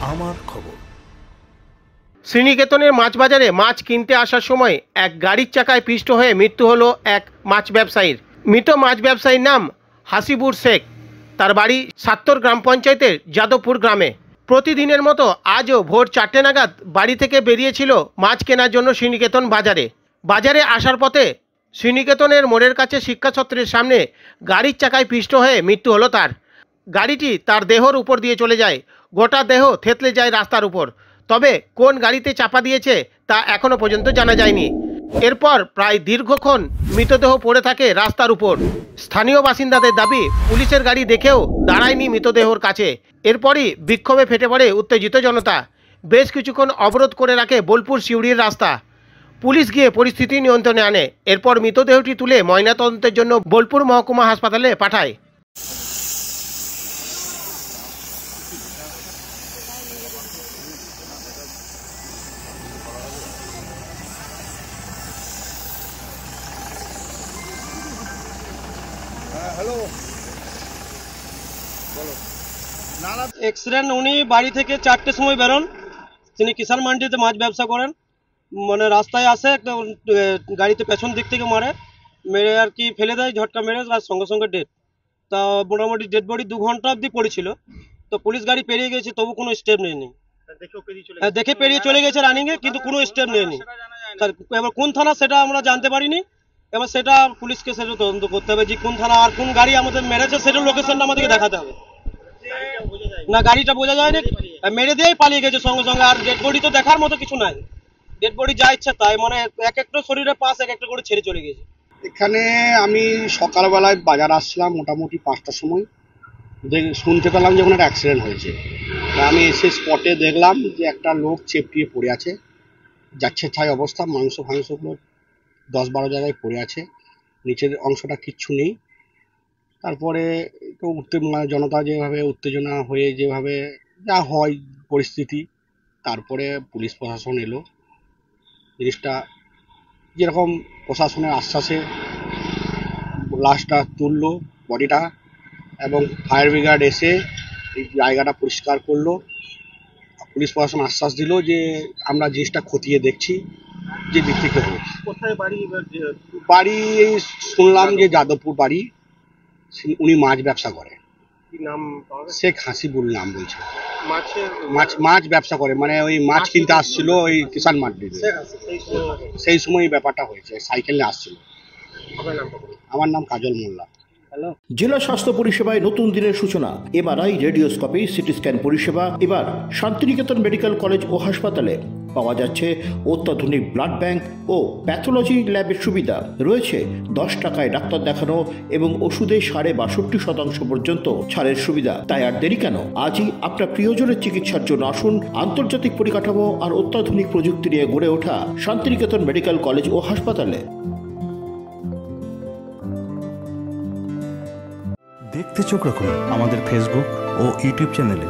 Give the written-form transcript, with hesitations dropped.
আমার খবর। শ্রীনিকেতনের মাছ বাজারে মাছ কিনতে আসার সময় এক গাড়ির চাকায় পিষ্ট হয়ে মৃত্যু হলো এক মাছ ব্যবসায়ীর। মৃত মাছ ব্যবসায়ীর নাম হাসিবুর শেখ। তার বাড়ি সাত্তর গ্রাম পঞ্চায়েতের যাদবপুর গ্রামে। প্রতিদিনের মতো আজও ভোর 4টে নাগাদ বাড়ি থেকে বেরিয়েছিল মাছ কেনার জন্য শ্রীনিকেতন বাজারে আসার পথে শ্রীনিকেতনের মোড়ের কাছে শিক্ষাছত্রের সামনে গাড়ির চাকায় পিষ্ট হয়ে মৃত্যু হলো তার। গাড়িটি তার দেহর উপর দিয়ে চলে যায়, গোটা দেহ থেতলে যায় রাস্তার উপর। তবে কোন গাড়িতে চাপা দিয়েছে তা এখনো পর্যন্ত জানা যায়নি। এরপর প্রায় দীর্ঘক্ষণ মৃতদেহ পড়ে থাকে রাস্তার উপর। স্থানীয় বাসিন্দাদের দাবি, পুলিশের গাড়ি দেখেও দাঁড়ায়নি মৃতদেহর কাছে। এরপরই বিক্ষোভে ফেটে পড়ে উত্তেজিত জনতা। বেশ কিছুক্ষণ অবরোধ করে রাখে বোলপুর সিউড়ির রাস্তা। পুলিশ গিয়ে পরিস্থিতি নিয়ন্ত্রণে আনে। এরপর মৃতদেহটি তুলে ময়নাতদন্তের জন্য বোলপুর মহকুমা হাসপাতালে পাঠায়। হ্যালো, বলো। নানা অ্যাক্সিডেন্ট। উনি বাড়ি থেকে 4টের সময় বেরোন। তিনি কিষাণ মান্ডিতে মাছ ব্যবসা করেন। মানে রাস্তায় আসে, একটা গাড়িতে পেছন দিক থেকে মেরে আর কি ফেলে দেয়, ঝটকা মেরে, আর সঙ্গে সঙ্গে ডেড। তা মোটামুটি ডেড বডি 2 ঘন্টা অবধি পড়েছিল। তো পুলিশ গাড়ি পেরিয়ে গেছে, তবু কোনো স্টেপ নেয়নি। দেখে পেরিয়ে চলে গেছে রানিংয়ে, কিন্তু কোনো স্টেপ নেয়নি। এবার কোন থানা সেটা আমরা জানতে পারিনি। এবার সেটা পুলিশকে সেটা তদন্ত করতে হবে যে কোন থানা আর কোন গাড়ি আমাদের মেরেছে, সেটার লোকেশনটা আমাদেরকে দেখাতে হবে। না, গাড়িটা বোঝা যায়নি, মেরে দিয়েই পালিয়ে গেছে সঙ্গে সঙ্গে। আর ডেড বডি তো দেখার মতো কিছু নাই। ডেড বডি যা ইচ্ছা তাই, মানে এক একটা শরীরের পাশ এক একটা করে ছেড়ে চলে গেছে। এখানে আমি সকালবেলায় বাজার আসছিলাম মোটামুটি 5টার সময়, শুনতে পেলাম যে ওখানে একটা অ্যাক্সিডেন্ট হয়েছে। তা আমি এসে স্পটে দেখলাম যে একটা লোক চেপটিয়ে পড়ে আছে, যাচ্ছে ছাই অবস্থা, ফাংসগুলো 10-12 জায়গায় পড়ে আছে, নিচের অংশটা কিচ্ছু নেই। তারপরে তো জনতা যেভাবে উত্তেজনা হয়ে যেভাবে যা হয় পরিস্থিতি, তারপরে পুলিশ প্রশাসন এলো। জিনিসটা যেরকম প্রশাসনের আশ্বাসে লাশটা তুললো, বডিটা, এবং ফায়ার ব্রিগেড এসে এই জায়গাটা পরিষ্কার করলো। পুলিশ প্রশাসন আশ্বাস দিল যে আমরা জিনিসটা খতিয়ে দেখছি যে দিক থেকে হয়েছে। কোথায় বাড়ি? বাড়ি শুনলাম যে যাদবপুর বাড়ি। উনি মাছ ব্যবসা করে। কি নাম? শেখ হাসিবুল নাম বলছে। মাছ ব্যবসা করে, মানে ওই মাছ কিনতে আসছিল ওই কিষাণ মান্ডিতে। সেই সময় এই ব্যাপারটা হয়েছে, সাইকেল নিয়ে আসছিল। আমার নাম কাজল মোল্লা। জেলা স্বাস্থ্য পরিষেবায় নতুন দিনের সূচনা। এমআরআই, রেডিওস্কোপি, সিটি স্ক্যান পরিষেবা এবার শান্তিনিকেতন মেডিকেল কলেজ ও হাসপাতালে পাওয়া যাচ্ছে। অত্যাধুনিক ব্লাড ব্যাংক ও প্যাথোলজি ল্যাবের সুবিধা রয়েছে। 10 টাকায় ডাক্তার দেখানো এবং ওষুধে 62.5% পর্যন্ত ছাড়ের সুবিধা। তাই আর দেরি কেন? আজই আপনার প্রিয়জনের চিকিৎসার জন্য আসুন আন্তর্জাতিক পরিকাঠামো আর অত্যাধুনিক প্রযুক্তি নিয়ে গড়ে ওঠা শান্তিনিকেতন মেডিকেল কলেজ ও হাসপাতালে। দেখতে চোখ রাখুন আমাদের ফেসবুক ও ইউটিউব চ্যানেলে।